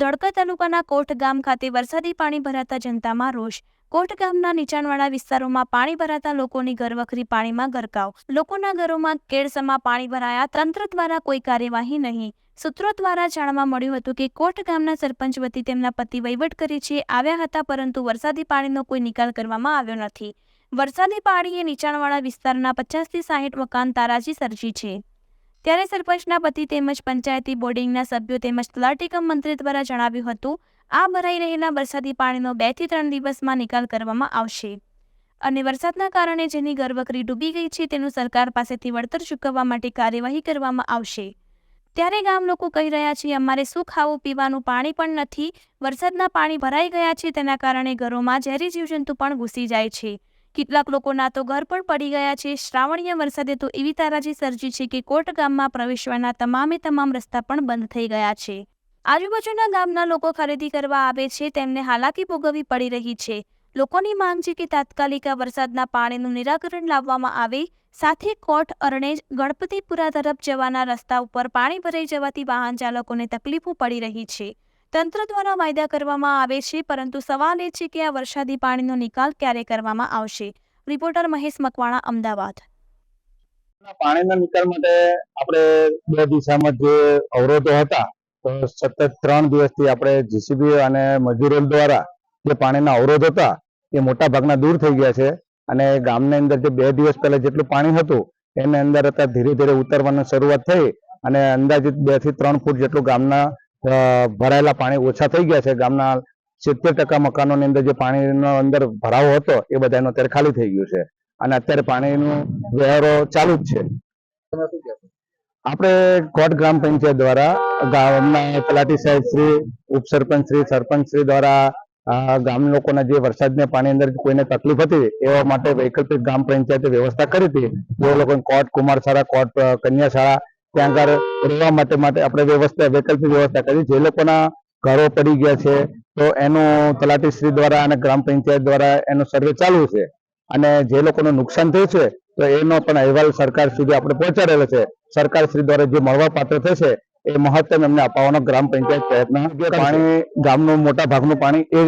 ધોળકા તાલુકાના કોટ ગામ ખાતે વરસાદી પાણી ભરાતા જનતામાં રોષ। કોટ ગામના નીચાણવાળા વિસ્તારોમાં પાણી ભરાતા લોકોની ઘરવખરી પાણીમાં ગરકાવ। લોકોના ઘરોમાં કેળસમાં પાણી ભરાયા, તંત્ર દ્વારા કોઈ કાર્યવાહી નહીં। સૂત્રો દ્વારા જાણવા મળ્યું હતું કે કોટ ગામના સરપંચ વતી તેમના પતિ વહીવટ કરી છે આવ્યા હતા, પરંતુ વરસાદી પાણીનો કોઈ નિકાલ કરવામાં આવ્યો નથી। વરસાદી પાણીએ નીચાણવાળા વિસ્તારના 50 થી 60 મકાન તારાજી સર્જી છે। ત્યારે સરપંચના પતિ તેમજ પંચાયતી બોર્ડિંગના સભ્યો તેમજ તલાટી કમ મંત્રી દ્વારા જણાવ્યું હતું આ ભરાઈ રહેલા વરસાદી પાણીનો 2 થી 3 દિવસમાં નિકાલ કરવામાં આવશે અને વરસાદના કારણે જેની ઘરવખરી ડૂબી ગઈ છે તેનું સરકાર પાસેથી વળતર ચૂકવવા માટે કાર્યવાહી કરવામાં આવશે। ત્યારે ગામ લોકો કહી રહ્યા છે અમારે શું ખાવું પીવાનું પાણી પણ નથી। વરસાદના પાણી ભરાઈ ગયા છે, તેના કારણે ઘરોમાં ઝેરી જીવજંતુ પણ ઘૂસી જાય છે। કેટલાક લોકોના તો ઘર પણ પડી ગયા છે। શ્રાવણીય વરસાદે તો એવી તારાજી સર્જી છે કે કોટ ગામમાં પ્રવેશવાના તમામ રસ્તા પણ બંધ થઈ ગયા છે। આજુબાજુના ગામના લોકો ખરીદી કરવા આવે છે, તેમને હાલાકી ભોગવવી પડી રહી છે। લોકોની માંગ છે કે તાત્કાલિક આ વરસાદના પાણીનું નિરાકરણ લાવવામાં આવે। સાથે કોટ અરણેજ ગણપતિપુરા તરફ જવાના રસ્તા ઉપર પાણી ભરાઈ જવાથી વાહન ચાલકોને તકલીફો પડી રહી છે। તંત્ર દ્વારા વાયદા કરવામાં આવે છે, પરંતુ સવાલ એ છે કે આ વરસાદી પાણીનો નિકાલ ક્યારે કરવામાં આવશે। રિપોર્ટર મહેશ મકવાણા, અમદાવાદ। પાણીના નિકાલ માટે આપણે બે દિશામાં જે અવરોધો હતા તો સતત 3 દિવસથી આપણે જીસીબી અને મજૂરો દ્વારા જે પાણીના અવરોધ હતા એ મોટા ભાગના દૂર થઈ ગયા છે અને ગામની અંદર જે 2 દિવસ પહેલા જેટલું પાણી હતું એની અંદર અત્યારે ધીરે ધીરે ઉતરવાની શરૂઆત થઈ અને અંદાજિત 2 થી 3 ફૂટ જેટલું ગામના ભરાયેલા પાણી ઓછા થઈ ગયા છે। ગામના 70% મકાનોની અંદર જે પાણીનો અંદર ભરાવો હતો એ બધાનો અત્યારે ખાલી થઈ ગયું છે અને અત્યારે પાણીનો વ્યવહારો ચાલુ જ છે। આપણે કોટ ગ્રામ પંચાયત દ્વારા ગામના તલાટી સાહેબ શ્રી, ઉપસરપંચ શ્રી, સરપંચ શ્રી દ્વારા ગામ લોકોના જે વરસાદને પાણી અંદર કોઈને તકલીફ હતી એવા માટે વૈકલ્પિક ગ્રામ પંચાયતે વ્યવસ્થા કરી હતી। જે લોકોને કોટ કુમારશાળા, કોટ કન્યા શાળા ત્યાં આગળ રહેવા માટે આપણે વૈકલ્પિક વ્યવસ્થા કરી। જે લોકોના ઘરો પડી ગયા છે તો એનું તલાટી શ્રી દ્વારા અને ગ્રામ પંચાયત દ્વારા એનો સર્વે ચાલુ છે અને જે લોકોનું નુકસાન થયું છે તો એનો પણ અહેવાલ સરકાર સુધી આપણે પહોંચાડેલો છે। સરકાર શ્રી દ્વારા જે મળવા પાત્ર થશે એ મહત્તમ એમને અપાવવાનો ગ્રામ પંચાયત પ્રયત્ન। પાણી ગામનું મોટા ભાગનું પાણી એ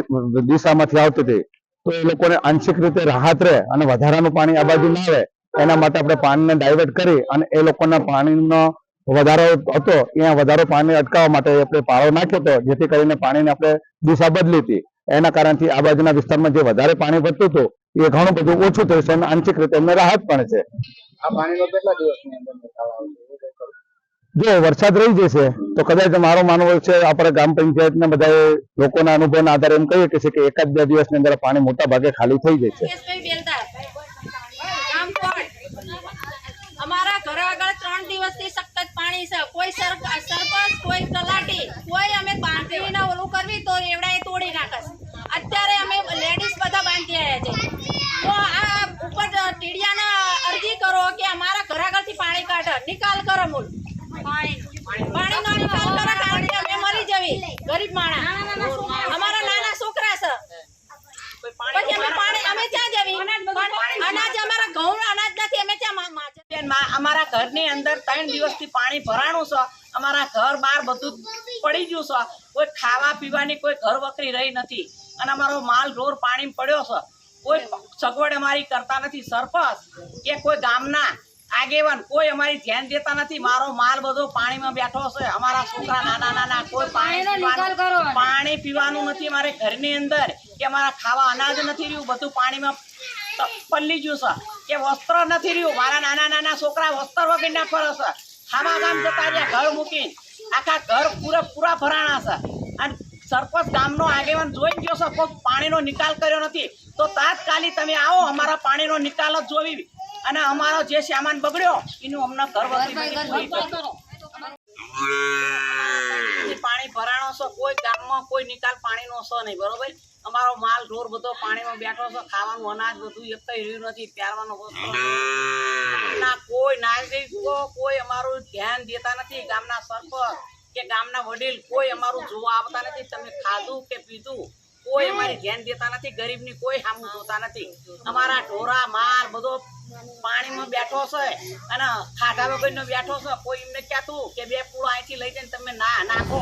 દિશામાંથી આવતું હતું તો એ લોકોને આંશિક રીતે રાહત રહે અને વધારાનું પાણી આ બાજુ ના આવે એના માટે આપણે પાણીને ડાયવર્ટ કરી અને એ લોકોના પાણીનો વધારો હતો ત્યાં વધારો પાણી અટકાવવા માટે આપણે પાળો નાખ્યો હતો, જેથી કરીને પાણીને આપણે દિશા બદલી હતી। એના કારણથી આ બાજુના વિસ્તારમાં જે વધારે પાણી વધતું હતું એ ઘણું બધું ઓછું થયું છે અને આંશિક રીતે એમને રાહત પણ છે। આ પાણીનો કેટલા દિવસની અંદર નિકાલ આવશે? જો વરસાદ રહી જશે તો કદાચ મારો માનવું છે આપણે ગ્રામ પંચાયતને બધા લોકોના અનુભવના આધારે એમ કહીએ કે 1-2 દિવસની અંદર પાણી મોટા ભાગે ખાલી થઈ જશે। અમારા ઘર આગળ 3 દિવસથી સખત પાણી છે। કોઈ સરપંચ, કોઈ તલાટી, કોઈ અમે બાંધીને ઓલું કરવી તો એવડાએ તોડી નાખે। અત્યારે અમે લેડીઝ બધા બાંધી આવ્યા છે તો આ ઉપર ટીડિયાને અરજી કરો કે અમારા ઘર આગળથી પાણી કાઢો, નિકાલ કરો। મૂળ પાણીનો નિકાલ કરો, કારણ કે અમે મરી જવી ગરીબ માણસ, અમારા નાના છોકરા છે, પછી અમે પાણી અમે ક્યાં જવી? અનાજ અમારા ઘઉં અનાજ નથી, અમે ક્યાં અમારા ઘરની અંદર 3 દિવસથી પાણી ભરાણું છે। અમારા ઘર બહાર બધું પડી ગયું છે, કોઈ ખાવા પીવાની કોઈ ઘર વખરી રહી નથી અને અમારો માલ ઢોર પાણી પડ્યો છે। કોઈ સગવડ અમારી કરતા નથી, સરપંચ કે કોઈ ગામના આગેવાન કોઈ અમારી ધ્યાન દેતા નથી। મારો માલ બધો પાણીમાં બેઠો છે, અમારા છોકરા નાના કોઈ પાણી પીવાનું નથી અમારે ઘરની અંદર, કે અમારા ખાવા અનાજ નથી રહ્યું, બધું પાણીમાં પલ્લી ગયું છે, કે વસ્ત્ર નથી રહ્યું। મારા નાના છોકરા વસ્ત્ર વગરના ફરે છે, ખાવા ગામ જતા રહ્યા ઘર મૂકીને, આખા ઘર પૂરા ભરાણા છે અને સરપંચ ગામનો આગેવાન જોઈ ગયો છે, કોઈ પાણીનો નિકાલ કર્યો નથી। તો તાત્કાલિક તમે આવો, અમારા પાણીનો નિકાલ જ જોવી અને અમારો જે સામાન બગડ્યો એનું અમને ઘર પાણી ભરાણો છે। કોઈ ગામમાં કોઈ નિકાલ પાણીનો છે નહીં, બરોબર? અમારો માલ ઢોર બધો પાણીમાં બેઠો છે, ખાવાનું અનાજ બધું એક રહ્યું નથી, પહેરવાનો ના કોઈ નાગરિકો કોઈ અમારું ધ્યાન દેતા નથી। ગામના સરપંચ કે ગામના વડીલ કોઈ અમારું જોવા આવતા નથી, તમે ખાધું કે પીધું કોઈ અમારી ધ્યાન દેતા નથી, ગરીબની કોઈ સામું જોતા નથી। અમારા ઢોરા માલ બધો પાણીમાં બેઠો છે અને ખાધા વગરનો બેઠો છે, કોઈ એમને કહેતું કે 2 પૂળો અહીંથી લઈ જઈને તમે નાખો।